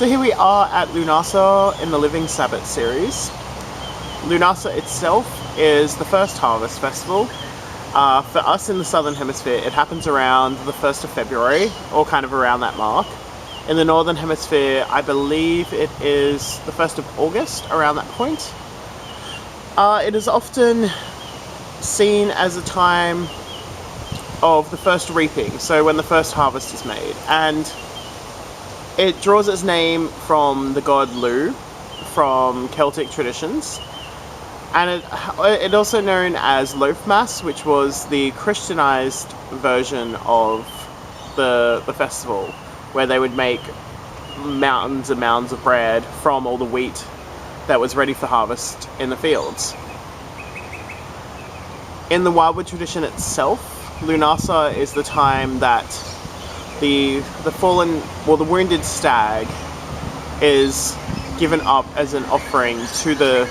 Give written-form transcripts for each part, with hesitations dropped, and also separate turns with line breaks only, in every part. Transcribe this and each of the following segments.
So here we are at Lughnasadh in the Living Sabbats series. Lughnasadh itself is the first harvest festival. For us in the Southern Hemisphere, it happens around the 1st of February, or kind of around that mark. In the Northern Hemisphere, I believe it is the 1st of August, around that point. It is often seen as a time of the first reaping, so when the first harvest is made. And it draws its name from the god Lu, from Celtic traditions. And it also known as loaf mass, which was the Christianized version of the festival, where they would make mountains and mounds of bread from all the wheat that was ready for harvest in the fields. In the wildwood tradition itself, Lughnasadh is the time that the wounded stag is given up as an offering to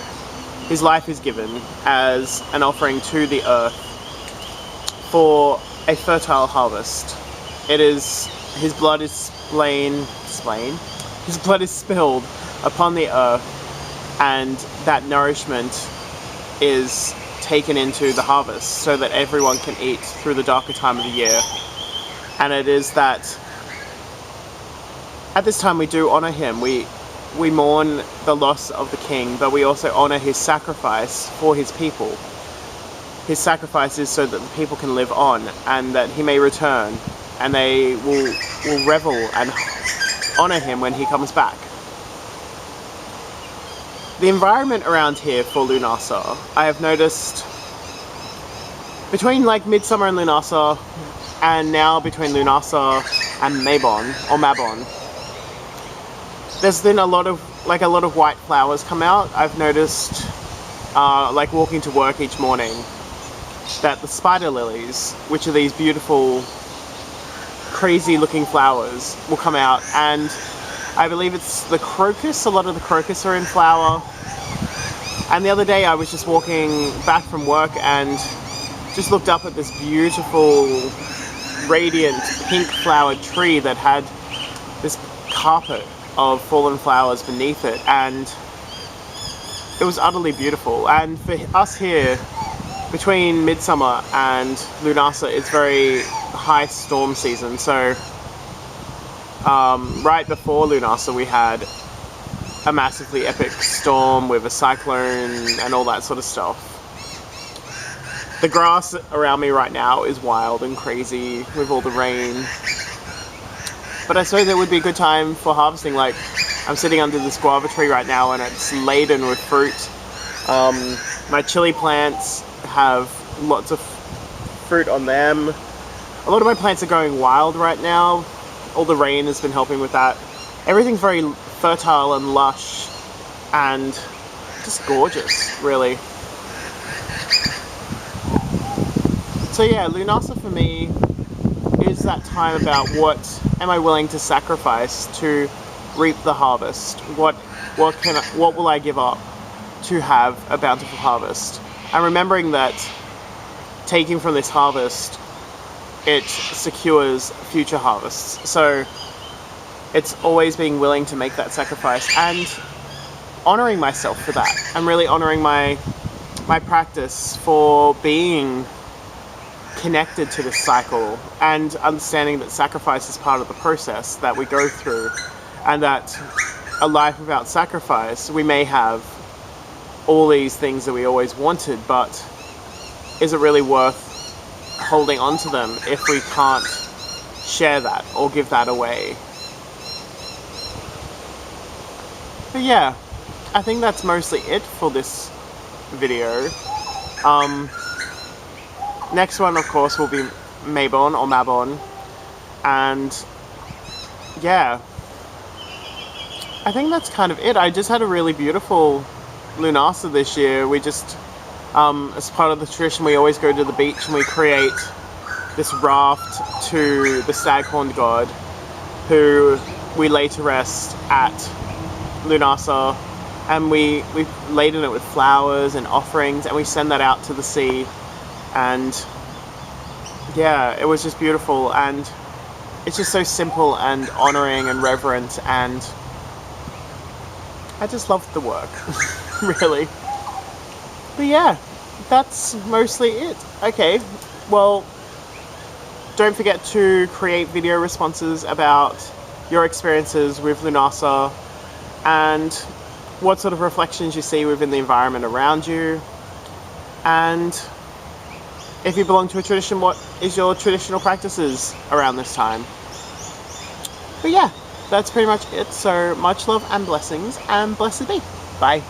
his life is given as an offering to the earth for a fertile harvest. His blood is spilled upon the earth, and that nourishment is taken into the harvest so that everyone can eat through the darker time of the year. And it is that at this time we do honor him. We mourn the loss of the king, but we also honor his sacrifice for his people. His sacrifice is so that the people can live on, and that he may return, and they will revel and honor him when he comes back. The environment around here for Lughnasadh, I have noticed between like Midsummer and Lughnasadh, and now between Lughnasadh and Mabon, there's been a lot of white flowers come out. I've noticed, like walking to work each morning, that the spider lilies, which are these beautiful, crazy looking flowers, will come out. And I believe it's the crocus, a lot of the crocus are in flower. And the other day I was just walking back from work and just looked up at this beautiful, radiant, pink flowered tree that had this carpet of fallen flowers beneath it, and it was utterly beautiful. And for us here, between Midsummer and Lughnasadh, it's very high storm season, so right before Lughnasadh we had a massively epic storm with a cyclone and all that sort of stuff. The grass around me right now is wild and crazy with all the rain. But I suppose it would be a good time for harvesting. Like, I'm sitting under this guava tree right now and it's laden with fruit. My chili plants have lots of fruit on them. A lot of my plants are going wild right now. All the rain has been helping with that. Everything's very fertile and lush and just gorgeous, really. So yeah, Lughnasadh for me is that time about what am I willing to sacrifice to reap the harvest? What will I give up to have a bountiful harvest? And remembering that taking from this harvest, it secures future harvests. So it's always being willing to make that sacrifice and honoring myself for that. I'm really honoring my practice for being connected to this cycle, and understanding that sacrifice is part of the process that we go through, and that a life without sacrifice, we may have all these things that we always wanted, but is it really worth holding on to them if we can't share that or give that away? But yeah, I think that's mostly it for this video. Next one, of course, will be Mabon, and yeah, I think that's kind of it. I just had a really beautiful Lughnasadh this year. We just, as part of the tradition, we always go to the beach and we create this raft to the staghorned god, who we lay to rest at Lughnasadh, and we've laden it with flowers and offerings, and we send that out to the sea. And yeah, it was just beautiful, and it's just so simple and honoring and reverent, and I just loved the work, really. But yeah, that's mostly it. Okay, well, don't forget to create video responses about your experiences with Lughnasadh and what sort of reflections you see within the environment around you. And if you belong to a tradition, what is your traditional practices around this time? But yeah, that's pretty much it. So much love and blessings, and blessed be. Bye.